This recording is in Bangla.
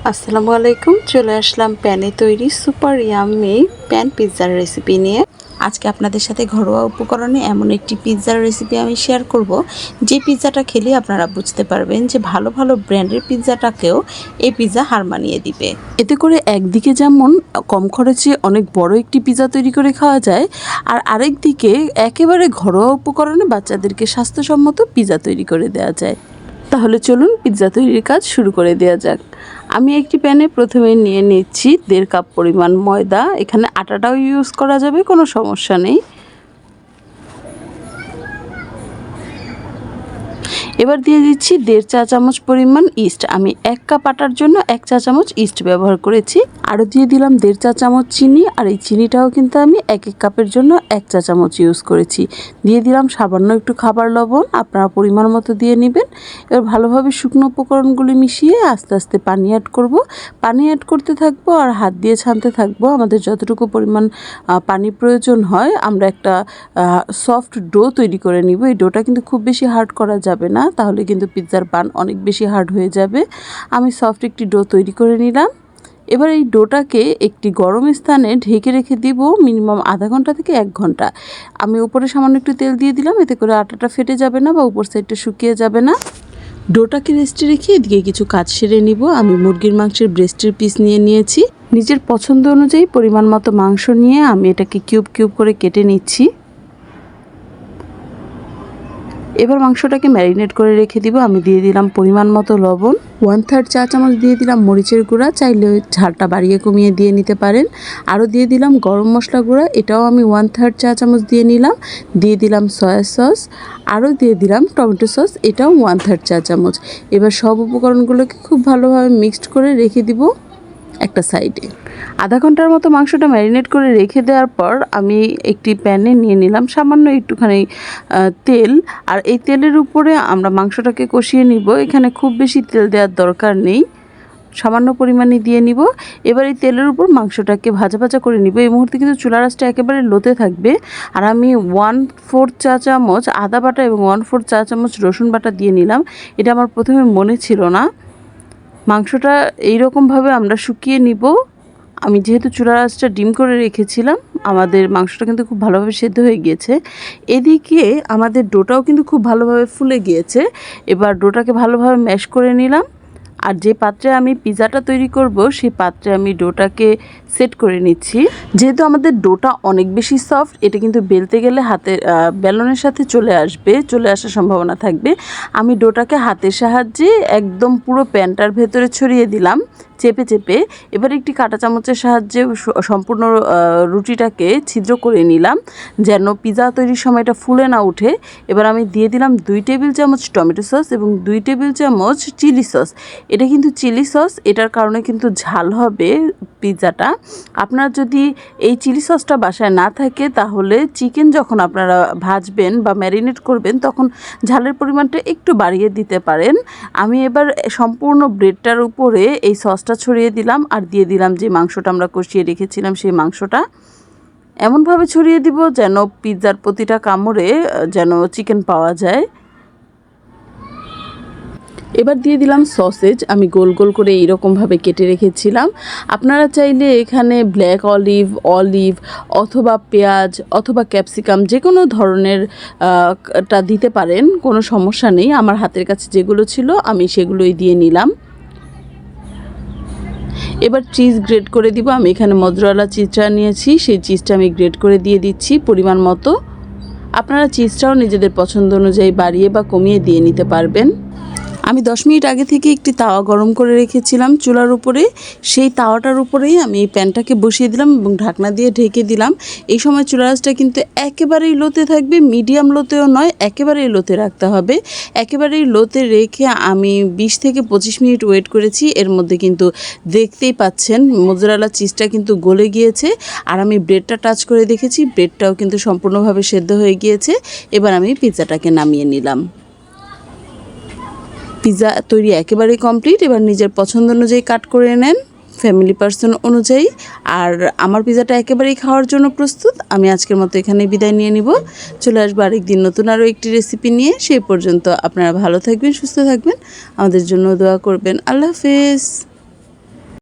আসসালামু আলাইকুম। চলে আসলাম প্যানে তৈরি সুপার ইয়াম্মি প্যান পিৎজার রেসিপি নিয়ে। আজকে আপনাদের সাথে ঘরোয়া উপকরণে এমন একটি পিৎজার রেসিপি আমি শেয়ার করব, যে পিৎজাটা খেলে আপনারা বুঝতে পারবেন যে ভালো ভালো ব্র্যান্ডের পিৎজাটাকেও এই পিৎজা হার মানিয়ে দিবে। এতে করে একদিকে যেমন কম খরচে অনেক বড় একটি পিৎজা তৈরি করে খাওয়া যায়, আর আরেক দিকে একেবারে ঘরোয়া উপকরণে বাচ্চাদেরকে স্বাস্থ্যসম্মত পিৎজা তৈরি করে দেওয়া যায়। তাহলে চলুন পিৎজা তৈরির কাজ শুরু করে দেওয়া যাক। আমি একটি প্যানে প্রথমে নিয়ে নিচ্ছি 1.5 কাপ পরিমাণ ময়দা। এখানে আটাটাও ইউজ করা যাবে, কোনো সমস্যা নেই। এবার দিয়ে দিচ্ছি 1.5 চা চামচ পরিমাণ ইস্ট। আমি 1 কাপ আটার জন্য 1 চা চামচ ইস্ট ব্যবহার করেছি। আরও দিয়ে দিলাম 1.5 চা চামচ চিনি, আর এই চিনিটাও কিন্তু আমি 1 কাপের জন্য 1 চা চামচ ইউজ করেছি। দিয়ে দিলাম সামান্য একটু খাবার লবণ, আপনারা পরিমাণ মতো দিয়ে নেবেন। এবার ভালোভাবে শুকনো উপকরণগুলি মিশিয়ে আস্তে আস্তে পানি অ্যাড করব। পানি অ্যাড করতে থাকবো আর হাত দিয়ে ছানতে থাকবো। আমাদের যতটুকু পরিমাণ পানি প্রয়োজন হয় আমরা একটা সফট ডো তৈরি করে নিব। এই ডোটা কিন্তু খুব বেশি হার্ড করা যাবে না, তাহলে কিন্তু পিৎজার বান অনেক বেশি হার্ড হয়ে যাবে। আমি সফট একটি ডো তৈরি করে নিলাম। এবার এই ডোটাকে একটি গরম স্থানে ঢেকে রেখে দিব মিনিমাম আধা ঘন্টা থেকে 1 ঘন্টা। আমি উপরে সামান্য একটু তেল দিয়ে দিলাম, এতে করে আটাটা ফেটে যাবে না বা উপর সাইডটা শুকিয়ে যাবে না। ডোটাকে রেস্টে রেখে এদিকে কিছু কাজ সেরে নিব। আমি মুরগির মাংসের ব্রেস্টের পিস নিয়ে নিয়েছি। নিজের পছন্দ অনুযায়ী পরিমাণ মতো মাংস নিয়ে আমি এটাকে কিউব কিউব করে কেটে নিচ্ছি। এবার মাংসটাকে ম্যারিনেট করে রেখে দিব। আমি দিয়ে দিলাম পরিমাণ মতো লবণ, 1/3 চা চামচ দিয়ে দিলাম মরিচের গুঁড়া, চাইলে ঝালটা বাড়িয়ে কমিয়ে দিয়ে নিতে পারেন। আরও দিয়ে দিলাম গরম মশলা গুঁড়া, এটাও আমি 1/3 চা চামচ দিয়ে নিলাম। দিয়ে দিলাম সয়া সস, আরও দিয়ে দিলাম টমেটো সস, এটাও 1/3 চা চামচ। এবার সব উপকরণগুলোকে খুব ভালোভাবে মিক্সড করে রেখে দিব একটা সাইডে। আধা ঘন্টার মতো মাংসটা ম্যারিনেট করে রেখে দেওয়ার পর আমি একটি প্যানে নিয়ে নিলাম সামান্য একটুখানি তেল, আর এই তেলের উপরে আমরা মাংসটাকে কষিয়ে নিব। এখানে খুব বেশি তেল দেওয়ার দরকার নেই, সামান্য পরিমাণে দিয়ে নিব। এবার এই তেলের উপর মাংসটাকে ভাজা ভাজা করে নিব। এই মুহূর্তে কিন্তু চুলার আঁচটা একেবারে লোতে থাকবে। আর আমি 1/4 চা চামচ আদা বাটা এবং 1/4 চা চামচ রসুন বাটা দিয়ে নিলাম। এটা আমার প্রথমে মনে ছিল না। মাংসটা এইরকমভাবে আমরা শুকিয়ে নিব। আমি যেহেতু চুলার আঁচটা ডিম করে রেখেছিলাম, আমাদের মাংসটা কিন্তু খুব ভালোভাবে সেদ্ধ হয়ে গিয়েছে। এদিকে আমাদের ডোটাও কিন্তু খুব ভালোভাবে ফুলে গিয়েছে। এবার ডোটাকে ভালোভাবে ম্যাশ করে নিলাম। আর যে পাত্রে আমি পিৎজাটা তৈরি করব সেই পাত্রে আমি ডোটাকে সেট করে নিচ্ছি। যেহেতু আমাদের ডোটা অনেক বেশি সফট, এটা কিন্তু বেলতে গেলে হাতের বেলনের সাথে চলে আসার সম্ভাবনা থাকবে। আমি ডোটাকে হাতের সাহায্যে একদম পুরো প্যানটার ভেতরে ছড়িয়ে দিলাম চেপে চেপে। এবার একটি কাঁটা চামচের সাহায্যে সম্পূর্ণ রুটিটাকে ছিদ্র করে নিলাম, যেন পিৎজা তৈরির সময় এটা ফুলে না উঠে। এবার আমি দিয়ে দিলাম 2 টেবিল চামচ টমেটো সস এবং 2 টেবিল চামচ চিলি সস। এটা কিন্তু চিলি সস, এটার কারণে কিন্তু ঝাল হবে পিৎজাটা। আপনার যদি এই চিলি সসটা বাসায় না থাকে, তাহলে চিকেন যখন আপনারা ভাজবেন বা ম্যারিনেট করবেন তখন ঝালের পরিমাণটা একটু বাড়িয়ে দিতে পারেন। আমি এবার সম্পূর্ণ ব্রেডটার উপরে এই সসটা ছড়িয়ে দিলাম, আর দিয়ে দিলাম যে মাংসটা আমরা কষিয়ে রেখেছিলাম সেই মাংসটা। এমনভাবে ছড়িয়ে দিব যেন পিৎজার প্রতিটা কামড়ে যেন চিকেন পাওয়া যায়। এবার দিয়ে দিলাম সসেজ। আমি গোল গোল করে এইরকমভাবে কেটে রেখেছিলাম। আপনারা চাইলে এখানে ব্ল্যাক অলিভ অথবা পেঁয়াজ অথবা ক্যাপসিকাম যে কোনো ধরনের টা দিতে পারেন, কোনো সমস্যা নেই। আমার হাতের কাছে যেগুলো ছিল আমি সেগুলোই দিয়ে নিলাম। এবার চিজ গ্রেট করে দিব। আমি এখানে মজরেলা চিজটা নিয়েছি, সেই চিজটা আমি গ্রেট করে দিয়ে দিচ্ছি পরিমাণ মতো। আপনারা চিজটাও নিজেদের পছন্দ অনুযায়ী বাড়িয়ে বা কমিয়ে দিয়ে নিতে পারবেন। আমি 10 মিনিট আগে থেকে একটি তাওয়া গরম করে রেখেছিলাম চুলার উপরে। সেই তাওয়াটার উপরেই আমি এই প্যানটাকে বসিয়ে দিলাম এবং ঢাকনা দিয়ে ঢেকে দিলাম। এই সময় চুলার আঁচটা কিন্তু একেবারেই লোতে থাকবে, মিডিয়াম লোতেও নয়, একেবারেই লোতে রাখতে হবে। একেবারেই লোতে রেখে আমি 20 থেকে 25 মিনিট ওয়েট করেছি। এর মধ্যে কিন্তু দেখতেই পাচ্ছেন মোজারেলা চিজটা কিন্তু গলে গিয়েছে। আর আমি ব্রেডটা টাচ করে দেখেছি, ব্রেডটাও কিন্তু সম্পূর্ণভাবে সেদ্ধ হয়ে গিয়েছে। এবার আমি পিৎজাটাকে নামিয়ে নিলাম। পিৎজা তৈরি একেবারেই কমপ্লিট। এবার নিজের পছন্দ অনুযায়ী কাট করে নেন, ফ্যামিলি পার্সন অনুযায়ী। আর আমার পিৎজাটা একেবারেই খাওয়ার জন্য প্রস্তুত। আমি আজকের মতো এখানেই বিদায় নিয়ে নিব। চলে আসবো আরেকদিন নতুন আরও একটি রেসিপি নিয়ে। সেই পর্যন্ত আপনারা ভালো থাকবেন, সুস্থ থাকবেন, আমাদের জন্য দোয়া করবেন। আল্লাহ হাফেজ।